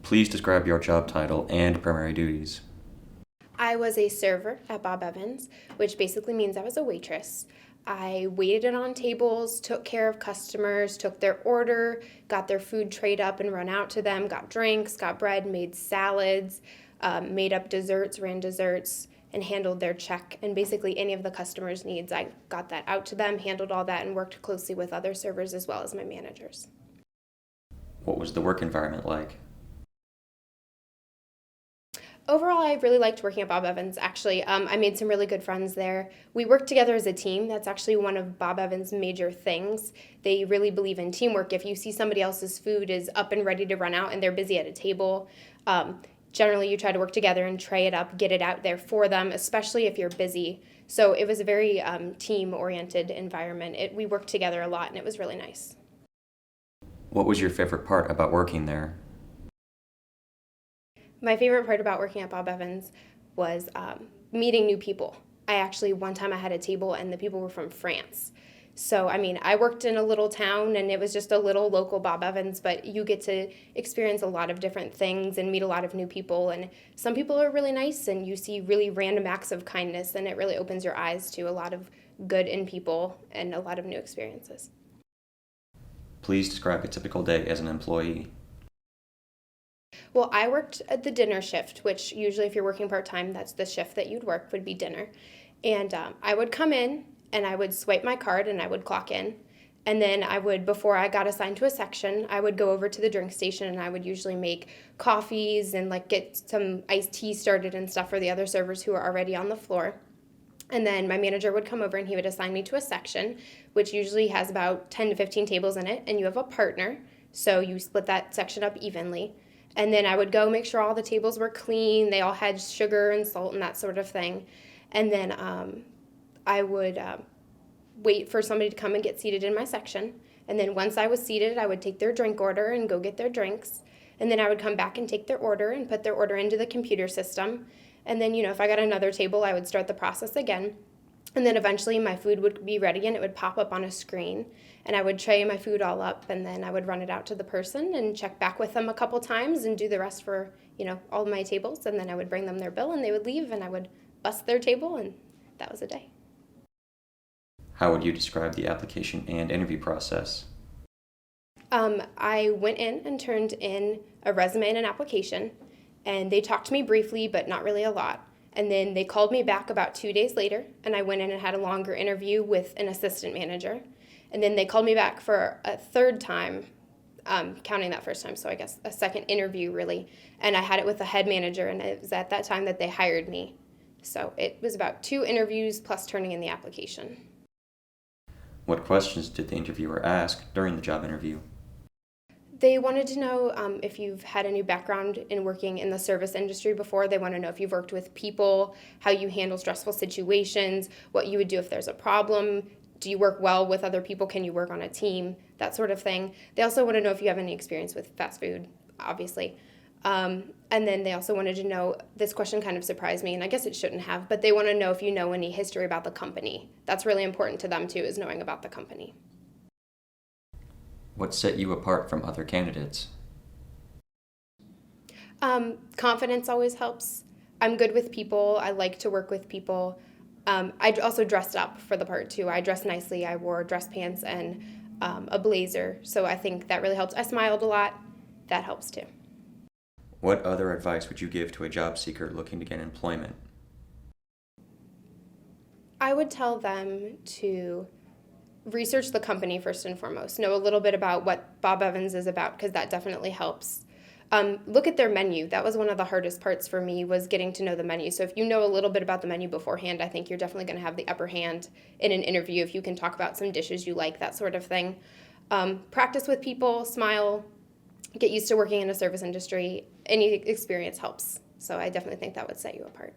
Please describe your job title and primary duties. I was a server at Bob Evans, which basically means I was a waitress. I waited on tables, took care of customers, took their order, got their food trayed up and run out to them, got drinks, got bread, made salads, made up desserts, ran desserts, and handled their check. And basically any of the customers' needs, I got that out to them, handled all that, and worked closely with other servers as well as my managers. What was the work environment like? Overall, I really liked working at Bob Evans, actually. I made some really good friends there. We worked together as a team. That's actually one of Bob Evans' major things. They really believe in teamwork. If you see somebody else's food is up and ready to run out and they're busy at a table, generally you try to work together and tray it up, get it out there for them, especially if you're busy. So it was a very team-oriented environment. We worked together a lot, and it was really nice. What was your favorite part about working there? My favorite part about working at Bob Evans was meeting new people. One time I had a table and the people were from France. So, I worked in a little town and it was just a little local Bob Evans, but you get to experience a lot of different things and meet a lot of new people. And some people are really nice and you see really random acts of kindness, and it really opens your eyes to a lot of good in people and a lot of new experiences. Please describe a typical day as an employee. Well, I worked at the dinner shift, which usually if you're working part-time, that's the shift that you'd work would be dinner. And I would come in and I would swipe my card and I would clock in. And then before I got assigned to a section, I would go over to the drink station and I would usually make coffees and get some iced tea started and stuff for the other servers who are already on the floor. And then my manager would come over and he would assign me to a section, which usually has about 10 to 15 tables in it, and you have a partner, so you split that section up evenly. And then I would go make sure all the tables were clean, they all had sugar and salt and that sort of thing. And then I would wait for somebody to come and get seated in my section. And then once I was seated, I would take their drink order and go get their drinks. And then I would come back and take their order and put their order into the computer system. And then, if I got another table, I would start the process again. And then eventually my food would be ready and it would pop up on a screen. And I would tray my food all up and then I would run it out to the person and check back with them a couple times and do the rest for, all of my tables. And then I would bring them their bill and they would leave and I would bust their table, and that was a day. How would you describe the application and interview process? I went in and turned in a resume and an application, and they talked to me briefly, but not really a lot. And then they called me back about 2 days later, and I went in and had a longer interview with an assistant manager. And then they called me back for a third time, counting that first time, so I guess a second interview, really. And I had it with the head manager, and it was at that time that they hired me. So it was about 2 interviews plus turning in the application. What questions did the interviewer ask during the job interview? They wanted to know if you've had any background in working in the service industry before. They want to know if you've worked with people, how you handle stressful situations, what you would do if there's a problem. Do you work well with other people? Can you work on a team? That sort of thing. They also want to know if you have any experience with fast food, obviously. And then they also wanted to know, this question kind of surprised me, and I guess it shouldn't have, but they want to know if you know any history about the company. That's really important to them too, is knowing about the company. What set you apart from other candidates? Confidence always helps. I'm good with people. I like to work with people. I also dressed up for the part too. I dressed nicely. I wore dress pants and a blazer, so I think that really helps. I smiled a lot. That helps too. What other advice would you give to a job seeker looking to get employment? I would tell them to research the company first and foremost. Know a little bit about what Bob Evans is about, because that definitely helps. Look at their menu. That was one of the hardest parts for me, was getting to know the menu. So if you know a little bit about the menu beforehand, I think you're definitely going to have the upper hand in an interview if you can talk about some dishes you like, that sort of thing. Practice with people, smile, get used to working in a service industry. Any experience helps. So I definitely think that would set you apart.